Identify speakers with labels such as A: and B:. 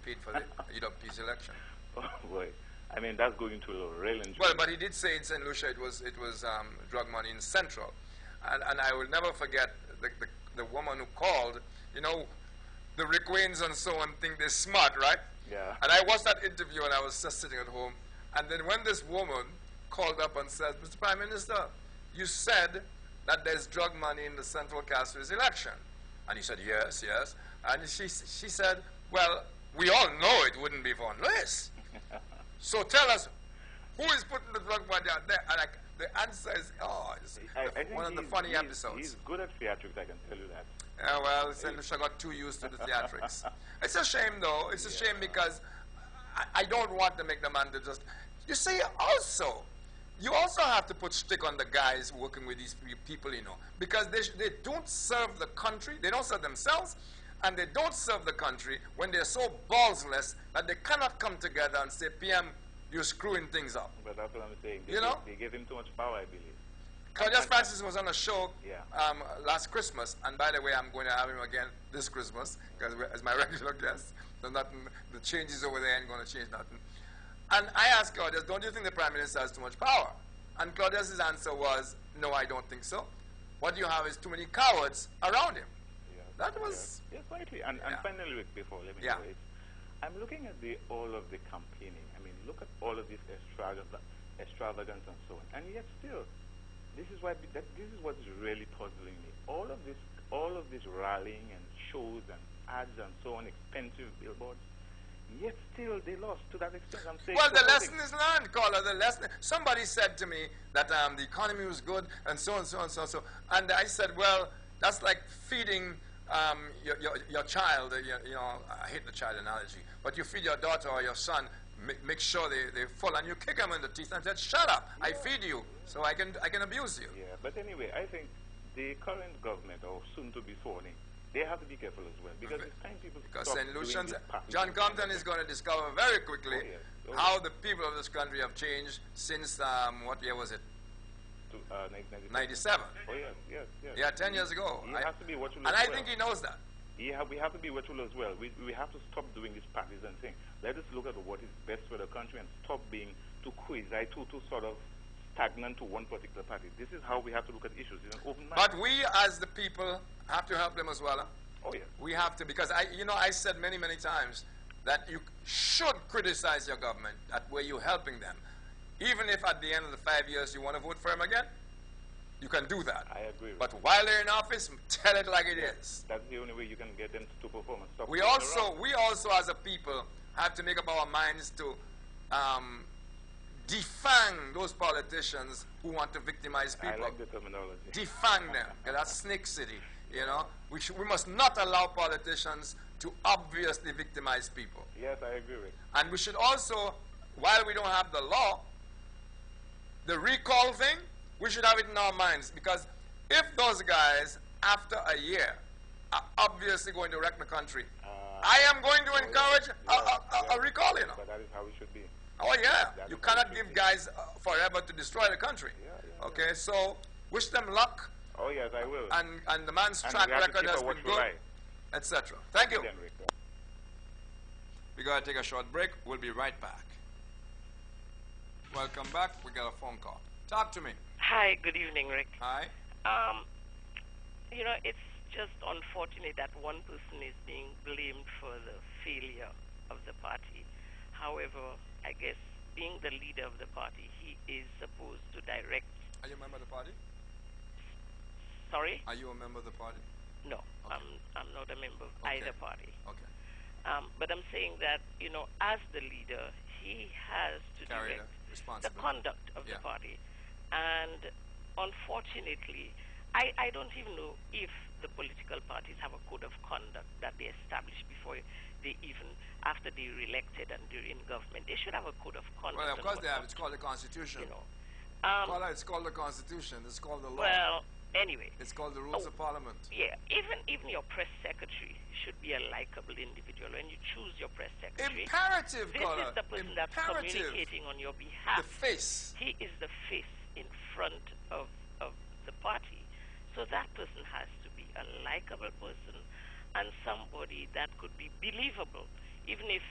A: paid for the UWP's election.
B: Oh boy. I mean, that's going to a real injury.
A: Well, but he did say in St. Lucia it was drug money in Central. And I will never forget the woman who called. You know, the Rick Waynes and so on think they're smart, right?
B: Yeah.
A: And I watched that interview and I was just sitting at home. And then when this woman called up and said, Mr. Prime Minister, you said that there's drug money in the Central Castries election. And he said, yes, yes. And she said, well, we all know it wouldn't be Von Lewis. So tell us, who is putting the drug money out there? And the answer is, it's one of the funny episodes.
B: He's good at theatrics, I can tell you that.
A: Yeah, well, St. Lucia got too used to the theatrics. It's a shame, though. It's a shame because I don't want to make the man to just... You see, you also have to put stick on the guys working with these people, you know, because they don't serve the country, they don't serve themselves, and they don't serve the country when they're so ballsless that they cannot come together and say, PM, you're screwing things up.
B: But that's what I'm saying. They gave him too much power, I believe.
A: Claudius Francis was on a show last Christmas, and by the way, I'm going to have him again this Christmas because as my regular guest, so nothing, the changes over there ain't going to change nothing. And I asked Claudius, don't you think the Prime Minister has too much power? And Claudius's answer was, no, I don't think so. What you have is too many cowards around him.
B: Yeah.
A: That was...
B: Yes, slightly. And finally, before, let me go it. I'm looking at all of the campaigning. I mean, look at all of this extravagance and so on. And yet still, this is what is really puzzling me. All of this rallying and shows and ads and so on, expensive billboards, yet still they lost to that extent. I'm saying,
A: well, the lesson is learned, caller. The lesson. Somebody said to me that the economy was good and so on, so on, so on, so. And I said, well, that's like feeding your child. You know, I hate the child analogy, but you feed your daughter or your son. Make sure they're full, and you kick them in the teeth and said, "Shut up! I feed you, so I can abuse you."
B: Yeah, but anyway, I think the current government, or soon to be sworn in, they have to be careful as well, because it's time people
A: because
B: stop
A: St. Lucians,
B: doing this
A: John Compton is going to discover very quickly how the people of this country have changed since what year was it? 97.
B: Oh yes.
A: Yeah, 10 years ago.
B: He has to be watchful,
A: and I think he knows that.
B: We have to be watchful as well. We have to stop doing this partisan thing. Let us look at what is best for the country and stop being too too sort of stagnant to one particular party. This is how we have to look at issues. It's an open mind.
A: But we, as the people, have to help them as well. Huh?
B: Oh yes.
A: We have to, because I said many times that you should criticize your government at where you're helping them, even if at the end of the 5 years you want to vote for them again. You can do that.
B: I agree.
A: But while they're in office, tell it like it is.
B: That's the only way you can get them to perform. And stop
A: we also, as a people, have to make up our minds to defang those politicians who want to victimize people.
B: I like the terminology.
A: Defang them. Okay, that's Snake City. You know, we must not allow politicians to obviously victimize people.
B: Yes, I agree with.
A: And we should also, while we don't have the law, the recall thing, we should have it in our minds, because if those guys, after a year, are obviously going to wreck the country, I am going to encourage a recall, you know.
B: But that is how it should be.
A: Oh, yeah. You cannot give guys forever to destroy the country. Okay, so wish them luck.
B: Oh, yes, I will.
A: And the man's track record has been good, etc. Thank you. We're going to take a short break. We'll be right back. Welcome back. We got a phone call. Talk to me.
C: Hi, good evening, Rick.
A: Hi.
C: You know, it's just unfortunate that one person is being blamed for the failure of the party. However, I guess being the leader of the party, he is supposed to direct.
A: Are you a member of the party?
C: Sorry?
A: Are you a member of the party?
C: No,
A: okay.
C: I'm not a member of either party.
A: Okay.
C: But I'm saying that, you know, as the leader, he has to direct the conduct of the party. And unfortunately, I don't even know if the political parties have a code of conduct that they establish before they even, after they're elected and they're in government. They should have a code of conduct.
A: Well, of course they have. It's called the Constitution.
C: You know.
A: It's called the Constitution. It's called the law.
C: Well, anyway.
A: It's called the Rules of Parliament.
C: Yeah. Even your press secretary should be a likable individual. When you choose your press secretary.
A: Imperative,
C: This is the person that's communicating on your behalf.
A: The face.
C: He is the face in front of the party. So that person has to be a likable person and somebody that could be believable. Even if